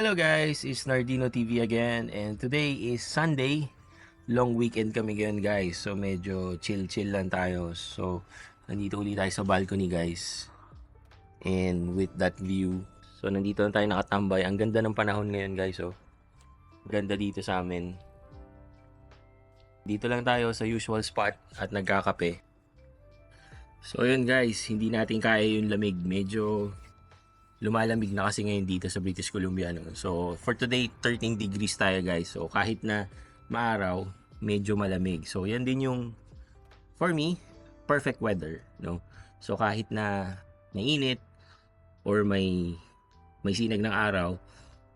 Hello guys, it's Nardino TV again and today is Sunday. Long weekend kami ngayon guys. So medyo chill lang tayo. So nandito ulit tayo sa balcony guys. And with that view. So nandito na tayo nakatambay. Ang ganda ng panahon ngayon guys. Oh. Ganda dito sa amin. Dito lang tayo sa usual spot at nagkakape. So yun guys, hindi natin kaya yung lamig. Medyo lumalamig na kasi ngayon dito sa British Columbia. No? So, for today, 13 degrees tayo guys. So, kahit na maaraw, medyo malamig. So, yan din yung, for me, perfect weather. No? So, kahit na mainit or may sinag ng araw,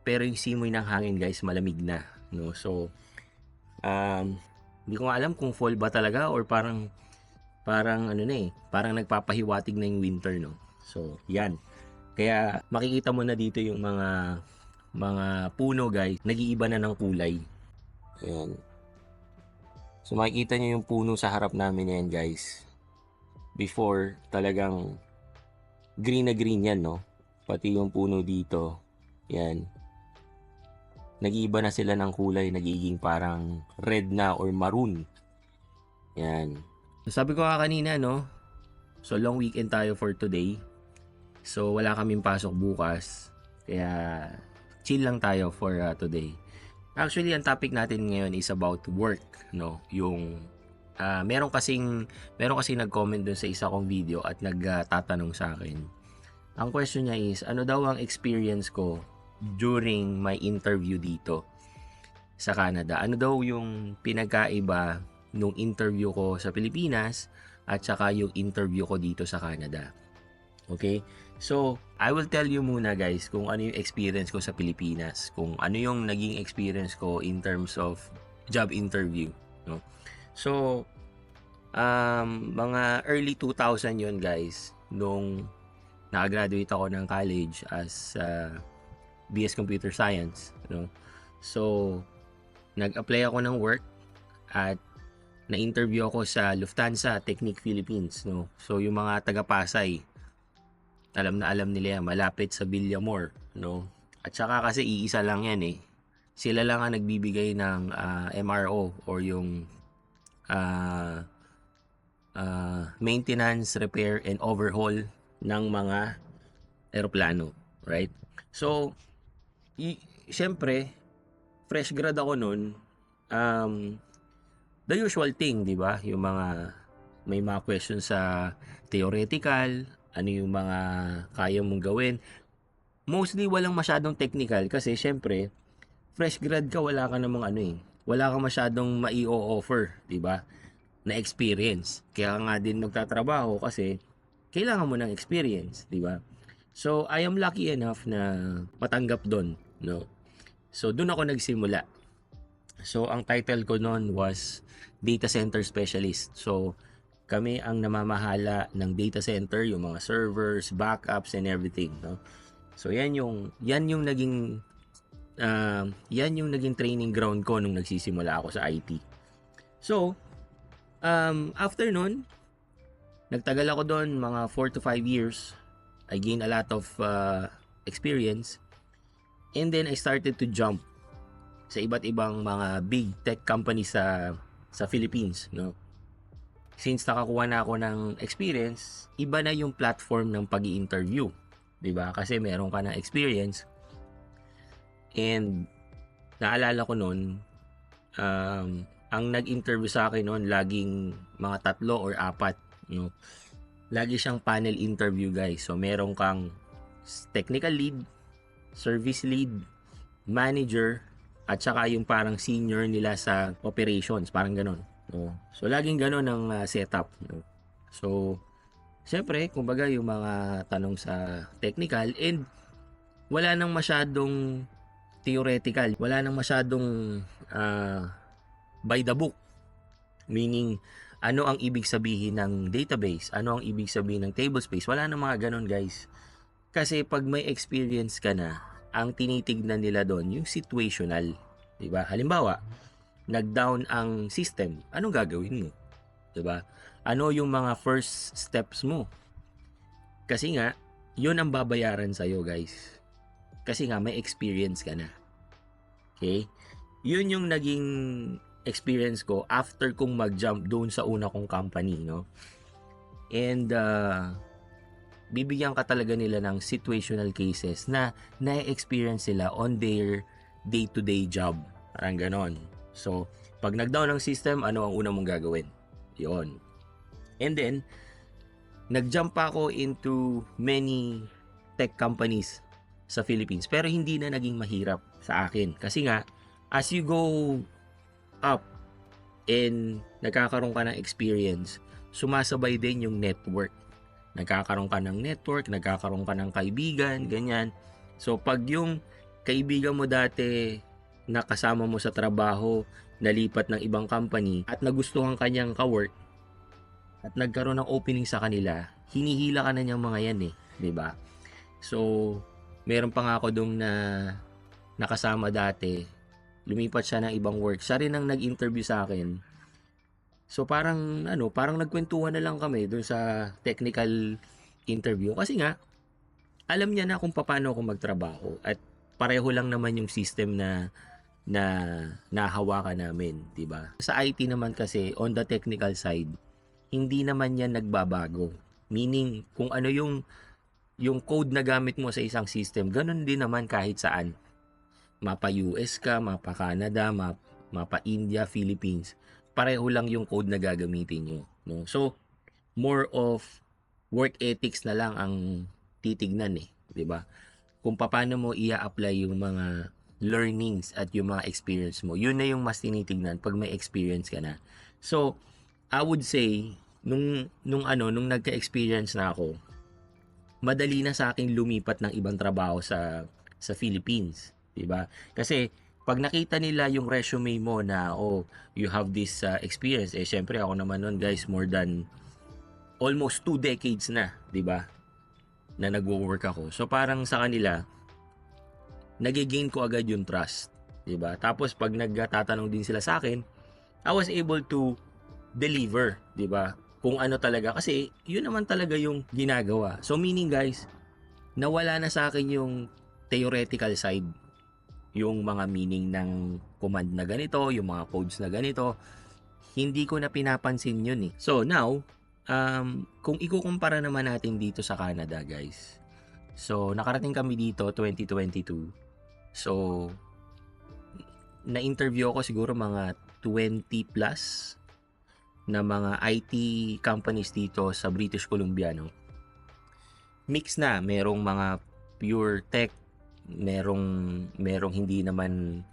pero yung simoy ng hangin guys, malamig na. No? So, hindi ko nga alam kung fall ba talaga or parang ano na parang nagpapahiwatig na yung winter. No? So, yan. Kaya makikita mo na dito yung mga puno guys, nag-iiba na ng kulay. Ayan. So makikita nyo yung puno sa harap namin yan guys. Before talagang green na green yan, no? Pati yung puno dito. Yan. Nag-iiba na sila ng kulay, nagiging parang red na or maroon. Yan. Sabi ko kanina, no? So long weekend tayo for today. So wala kaming pasok bukas, kaya chill lang tayo for today. Actually, ang topic natin ngayon is about work, no? Yung meron kasing nag-comment dun sa isa kong video at nagtatanong sa akin. Ang question niya is, ano daw ang experience ko during my interview dito sa Canada? Ano daw yung pinagkaiba nung interview ko sa Pilipinas at saka yung interview ko dito sa Canada? Okay? So, I will tell you muna guys kung ano yung experience ko sa Pilipinas, kung ano yung naging experience ko in terms of job interview, no? So, mga early 2000 yun guys, nung nakagraduate ako ng college as BS Computer Science, no? So, nag-apply ako ng work at na-interview ako sa Lufthansa Technic Philippines, no? So, yung mga taga-Pasay, alam nila yan, malapit sa Villamor, no? At saka kasi iisa lang yan eh. Sila lang ang nagbibigay ng MRO or yung maintenance, repair, and overhaul ng mga eroplano, right? So, syempre, fresh grad ako nun, the usual thing, di ba? Yung may mga questions sa theoretical, ano yung mga kaya mong gawin. Mostly walang masyadong technical kasi syempre fresh grad ka, wala ka namang wala kang masyadong mai-offer, 'di ba? Na experience. Kaya nga din magtatrabaho kasi kailangan mo ng experience, 'di ba? So I am lucky enough na matanggap doon, no? So doon ako nagsimula. So ang title ko noon was Data Center Specialist. So kami ang namamahala ng data center, yung mga servers, backups, and everything, no? So yan yung naging training ground ko nung nagsisimula ako sa IT. So after nun, nagtagal ako doon mga 4 to 5 years. I gained a lot of experience, and then I started to jump sa iba't ibang mga big tech companies sa Philippines, no? Since nakakuha na ako ng experience, iba na yung platform ng pag-i-interview, 'di ba? Kasi meron ka na experience. And naalala ko noon, ang nag-interview sa akin noon laging mga 3 or 4, no? Lagi siyang panel interview, guys. So meron kang technical lead, service lead, manager, at saka yung parang senior nila sa operations, parang ganon. No? So, laging gano'n ang setup. No? So, syempre, kumbaga yung mga tanong sa technical and wala nang masyadong theoretical. Wala nang masyadong by the book. Meaning, ano ang ibig sabihin ng database? Ano ang ibig sabihin ng tablespace? Wala nang mga gano'n, guys. Kasi pag may experience ka na, ang tinitignan nila doon, yung situational. Diba? Halimbawa, nag-down ang system, anong gagawin mo? 'Di ba? Ano yung mga first steps mo? Kasi nga, 'yun ang babayaran sa iyo, guys. Kasi nga may experience ka na. Okay? Yun yung naging experience ko after kong mag-jump doon sa una kong company, no? And bibigyan ka talaga nila ng situational cases na na-experience sila on their day-to-day job. Parang ganon. So, pag nag-down ang system, ano ang una mong gagawin? Yun. And then, nag-jump pa ako into many tech companies sa Philippines. Pero hindi na naging mahirap sa akin. Kasi nga, as you go up and nagkakaroon ka ng experience, sumasabay din yung network. Nagkakaroon ka ng network, nagkakaroon ka ng kaibigan, ganyan. So, pag yung kaibigan mo dati na kasama mo sa trabaho, nalipat ng ibang company at nagustuhan kanyang ka-work at nagkaroon ng opening sa kanila, hinihila ka na niyang mga yan eh, 'di ba? So, meron pa nga ako dong na nakasama dati, lumipat siya ng ibang work. Siya rin ang nag-interview sa akin. So parang parang nagkwentuhan na lang kami dun sa technical interview kasi nga alam niya na kung paano ako magtrabaho at pareho lang naman yung system na nahawakan namin, 'di ba? Sa IT naman kasi on the technical side, hindi naman yan nagbabago. Meaning kung ano yung code na gamit mo sa isang system, ganun din naman kahit saan. Mapa US ka, mapa Canada, mapa India, Philippines, pareho lang yung code na gagamitin nyo, no? So, more of work ethics na lang ang titignan eh, 'di ba? Kung paano mo i-apply yung mga learnings at yung mga experience mo. Yun na yung mas tinitignan pag may experience ka na. So, I would say nung nagka-experience na ako, madali na sa akin lumipat ng ibang trabaho sa Philippines, 'di ba? Kasi pag nakita nila yung resume mo na you have this experience, syempre ako naman noon, guys, more than almost 2 decades na, 'di ba? Na nagwo-work ako. So parang sa kanila nagigain ko agad yung trust, 'di ba? Tapos pag nagtatanong din sila sa akin, I was able to deliver, 'di ba? Kung ano talaga, kasi yun naman talaga yung ginagawa. So meaning, guys, nawala na sa akin yung theoretical side, yung mga meaning ng command na ganito, yung mga codes na ganito, hindi ko na pinapansin yun eh. So now, kung ikukumpara naman natin dito sa Canada, guys, so nakarating kami dito 2022. So na-interview ako siguro mga 20 plus na mga IT companies dito sa British Columbia, no? Mix na, merong mga pure tech, merong hindi naman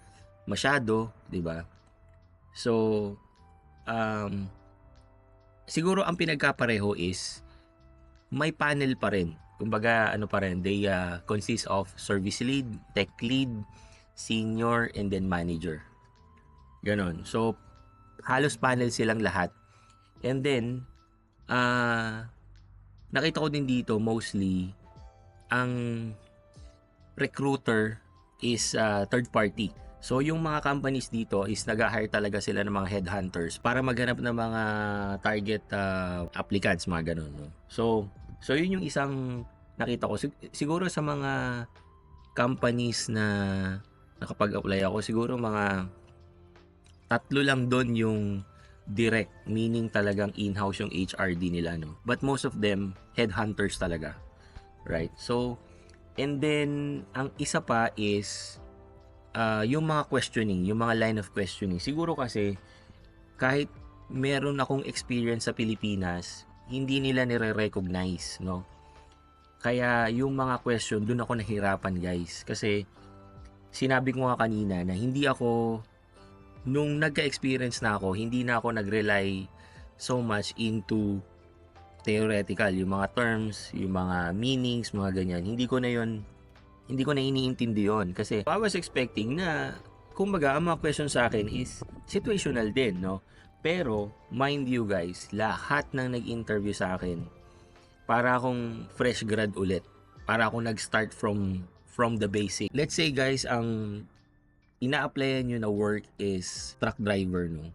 masyado, 'di ba? So, siguro ang pinagkapareho is may panel pa rin. Kumbaga, pa rin, they consist of service lead, tech lead, senior, and then manager. Ganon. So, halos panel silang lahat. And then, nakita ko din dito mostly ang recruiter is third party. So yung mga companies dito is nag-hire talaga sila ng mga headhunters para maghanap ng mga target applicants, mga ganun, no? So yun yung isang nakita ko. Siguro sa mga companies na nakapag-apply ako, siguro mga 3 lang doon yung direct, meaning talagang in-house yung HRD nila, no? But most of them, headhunters talaga. Right? So, and then, ang isa pa is, yung mga questioning, yung mga line of questioning. Siguro kasi, kahit meron akong experience sa Pilipinas, hindi nila nire-recognize, no? Kaya, yung mga question, dun ako nahirapan, guys. Kasi, sinabi ko nga kanina na hindi ako, nung nagka-experience na ako, hindi na ako nag-rely so much into theoretical, yung mga terms, yung mga meanings, mga ganyan. Hindi ko na iniintindi yun. Kasi I was expecting na, kumbaga, ang mga questions sa akin is situational din, no? Pero, mind you guys, lahat ng nag-interview sa akin, para akong fresh grad ulit. Para akong nag-start from the basic. Let's say, guys, ang ina-applyan nyo na work is truck driver, no?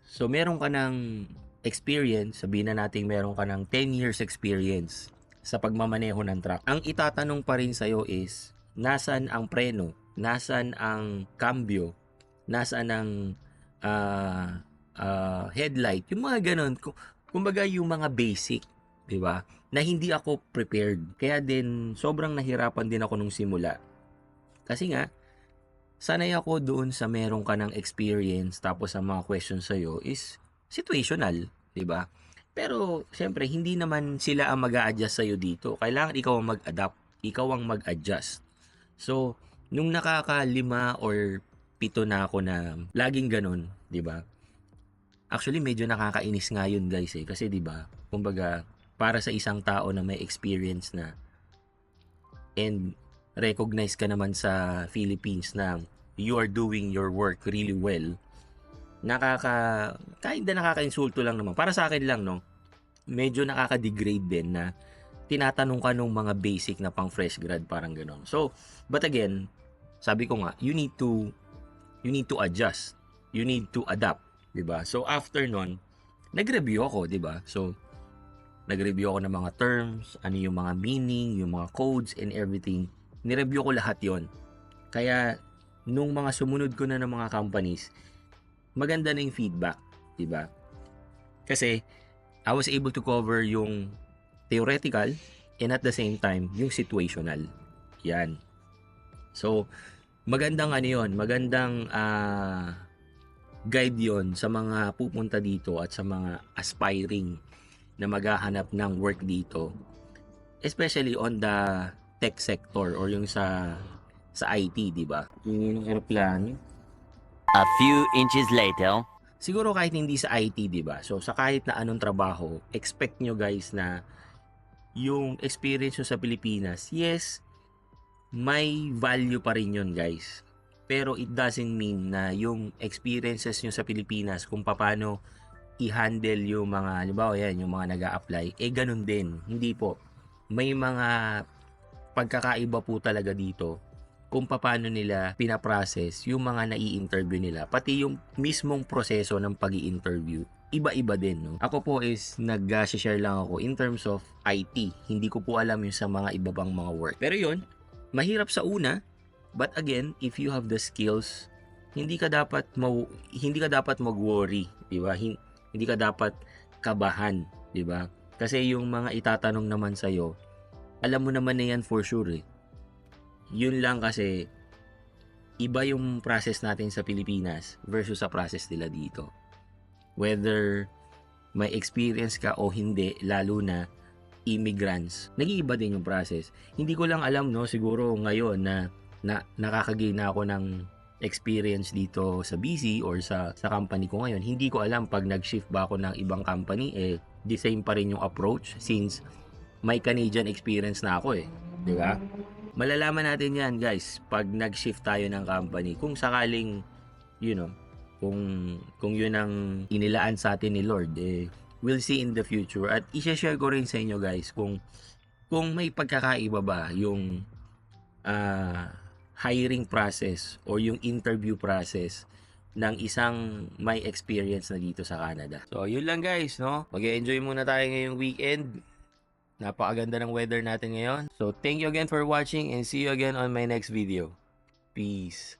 So, meron ka ng experience, sabihin na natin meron ka ng 10 years experience sa pagmamaneho ng truck. Ang itatanong pa rin sa'yo is, Nasaan ang preno? Nasaan ang cambio? Nasaan ang headlight? Yung mga ganun. Kumbaga yung mga basic, 'di ba? Na hindi ako prepared. Kaya din sobrang nahirapan din ako nung simula. Kasi nga sanay ako doon sa meron ka ng experience tapos ang mga questions sa'yo is situational, 'di ba? Pero siyempre hindi naman sila ang mag-a-adjust sa'yo dito. Kailangan ikaw ang mag-adapt, ikaw ang mag-adjust. So, nung nakakalima or pito na ako na laging ganun, 'di ba? Actually medyo nakakainis nga yun guys kasi 'di ba? Kumbaga para sa isang tao na may experience na and recognize ka naman sa Philippines na you are doing your work really well, kahit na nakaka-insulto lang naman. Para sa akin lang, no, medyo nakaka-degrade din na tinatanong ka nung mga basic na pang fresh grad, parang gano'n. So, but again, sabi ko nga, you need to adjust. You need to adapt, 'di ba? So, after nun, nag-review ako, 'di ba? So, nag-review ako ng mga terms, ano yung mga meaning, yung mga codes and everything. Ni-review ko lahat yon. Kaya, nung mga sumunod ko na ng mga companies, maganda na yung feedback, diba? Kasi, I was able to cover yung theoretical and at the same time, yung situational. Yan. So, magandang ano yun, magandang guide yon sa mga pupunta dito at sa mga aspiring na maghahanap ng work dito, especially on the tech sector or yung sa IT, di ba? Yung aeroplano. A few inches later. Siguro kahit hindi sa IT, di ba? So sa kahit na anong trabaho, expect nyo guys na yung experience nyo sa Pilipinas, yes, may value pa rin yun guys. Pero it doesn't mean na yung experiences nyo sa Pilipinas kung paano i-handle yung mga, halimbawa yan, yung mga nag-a-apply, ganun din. Hindi po. May mga pagkakaiba po talaga dito kung paano nila pinaprocess yung mga nai-interview nila. Pati yung mismong proseso ng pag-i-interview, iba-iba din, no? Ako po is nag-share lang ako in terms of IT. Hindi ko po alam yung sa mga iba pang mga work. Pero yun, mahirap sa una, but again, if you have the skills, hindi ka dapat mag-worry, di ba? Hindi ka dapat kabahan, di ba? Kasi yung mga itatanong naman sa'yo, alam mo naman na yan for sure eh. Yun lang kasi, iba yung process natin sa Pilipinas versus sa process nila dito. Whether may experience ka o hindi, lalo na immigrants, nag-iiba din yung process. Hindi ko lang alam, no, siguro ngayon na nakakagain na ako ng experience dito sa BC or sa company ko ngayon, hindi ko alam pag nag-shift ba ako ng ibang company, the same pa rin yung approach since may Canadian experience na ako di ba? Malalaman natin yan guys pag nag-shift tayo ng company kung sakaling kung yun ang inilaan sa atin ni Lord, we'll see in the future. At i-share ko rin sa inyo guys kung may pagkakaiba ba yung hiring process or yung interview process ng isang may experience na dito sa Canada. So, yun lang guys, no? Mag-enjoy muna tayo ngayong weekend. Napakaganda ng weather natin ngayon. So, thank you again for watching and see you again on my next video. Peace.